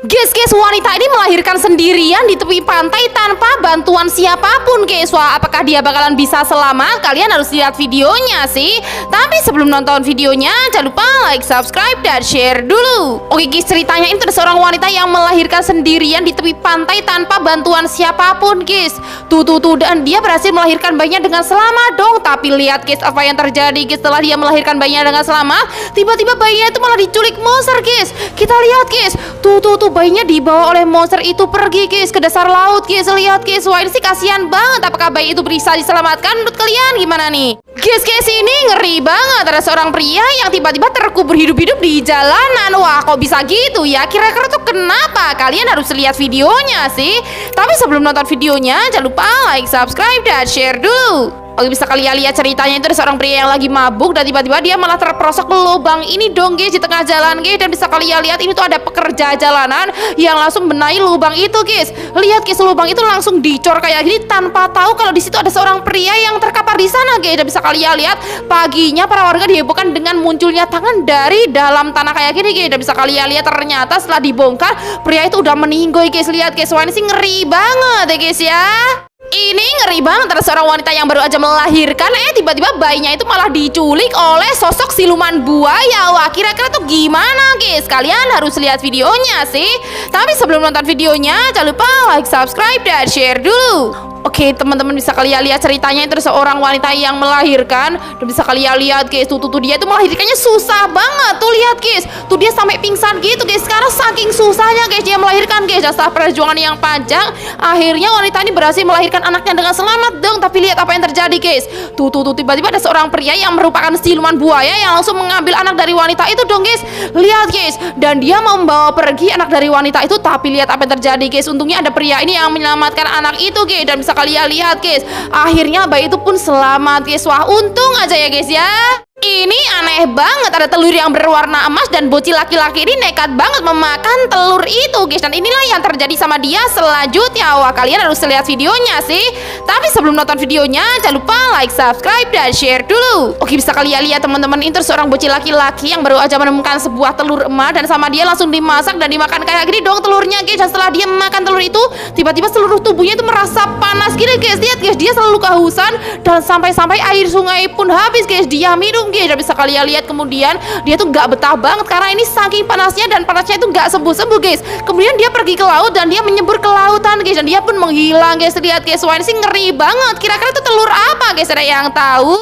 Guys, wanita ini melahirkan sendirian di tepi pantai tanpa bantuan siapapun, guys. Wah, apakah dia bakalan bisa selamat? Kalian harus lihat videonya sih. Tapi sebelum nonton videonya, jangan lupa like, subscribe, dan share dulu. Oke guys, ceritanya ini ada seorang wanita yang melahirkan sendirian di tepi pantai tanpa bantuan siapapun, guys. Tuh, dan dia berhasil melahirkan bayinya dengan selamat dong. Tapi lihat guys, apa yang terjadi guys setelah dia melahirkan bayinya dengan selamat. Tiba-tiba bayinya itu malah diculik monster, guys. Kita lihat guys, tuh bayinya dibawa oleh monster itu pergi guys ke dasar laut guys. Lihat guys, wah ini sih kasihan banget. Apakah bayi itu bisa diselamatkan? Menurut kalian gimana nih? Guys, ini ngeri banget. Ada seorang pria yang tiba-tiba terkubur hidup-hidup di jalanan. Wah, kok bisa gitu ya? Kira-kira tuh kenapa? Kalian harus lihat videonya sih. Tapi sebelum nonton videonya, jangan lupa like, subscribe, dan share dulu. Oke, bisa kalian lihat ceritanya itu ada seorang pria yang lagi mabuk dan tiba-tiba dia malah terperosok ke lubang ini dong guys, di tengah jalan guys. Dan bisa kalian lihat ini tuh ada pekerja jalanan yang langsung benahi lubang itu guys. Lihat guys, lubang itu langsung dicor kayak gini tanpa tahu kalau di situ ada seorang pria yang terkapar di sana guys. Dan bisa kalian lihat paginya para warga dihebohkan dengan munculnya tangan dari dalam tanah kayak gini guys. Dan bisa kalian lihat ternyata setelah dibongkar pria itu udah meninggal guys. Lihat guys, wah ini sih ngeri banget ya guys ya. Ini ngeri banget, ada seorang wanita yang baru aja melahirkan, tiba-tiba bayinya itu malah diculik oleh sosok siluman buaya. Wah, kira-kira tuh gimana guys? Kalian harus lihat videonya sih. Tapi sebelum nonton videonya, jangan lupa like, subscribe, dan share dulu. Oke teman-teman, bisa kalian lihat ceritanya itu seorang wanita yang melahirkan. Dan bisa kalian lihat guys, tuh dia itu melahirkannya susah banget. Tuh lihat guys, tuh dia sampai pingsan gitu guys. Sekarang saking susahnya guys dia melahirkan guys. Dan setelah perjuangan yang panjang, akhirnya wanita ini berhasil melahirkan anaknya dengan selamat dong. Tapi lihat apa yang terjadi guys. Tuh tiba-tiba ada seorang pria yang merupakan siluman buaya yang langsung mengambil anak dari wanita itu dong guys. Lihat guys, dan dia membawa pergi anak dari wanita itu. Tapi lihat apa yang terjadi guys. Untungnya ada pria ini yang menyelamatkan anak itu guys. Dan bisa kalian lihat guys, akhirnya bayi itu pun selamat guys. Wah, untung aja ya guys ya. Ini aneh banget, ada telur yang berwarna emas dan bocil laki-laki ini nekat banget memakan telur itu guys. Dan inilah yang terjadi sama dia selanjutnya. Wah, kalian harus lihat videonya sih. Tapi sebelum nonton videonya, jangan lupa like, subscribe, dan share dulu. Oke, bisa kalian lihat teman-teman, ini terus seorang bocil laki-laki yang baru aja menemukan sebuah telur emas. Dan sama dia langsung dimasak dan dimakan kayak gini dong telurnya guys. Dan setelah dia makan telur itu, tiba-tiba seluruh tubuhnya itu merasa panas gini guys. Lihat guys, dia selalu kehausan dan sampai-sampai air sungai pun habis guys dia minum guys. Dan bisa kalian lihat kemudian dia tuh gak betah banget karena ini saking panasnya, dan panasnya itu gak sembuh-sembuh guys. Kemudian dia pergi ke laut dan dia menyembur ke lautan guys, dan dia pun menghilang guys. Lihat guys, wah ini sih ngeri banget. Kira-kira itu telur apa guys? Ada yang tahu?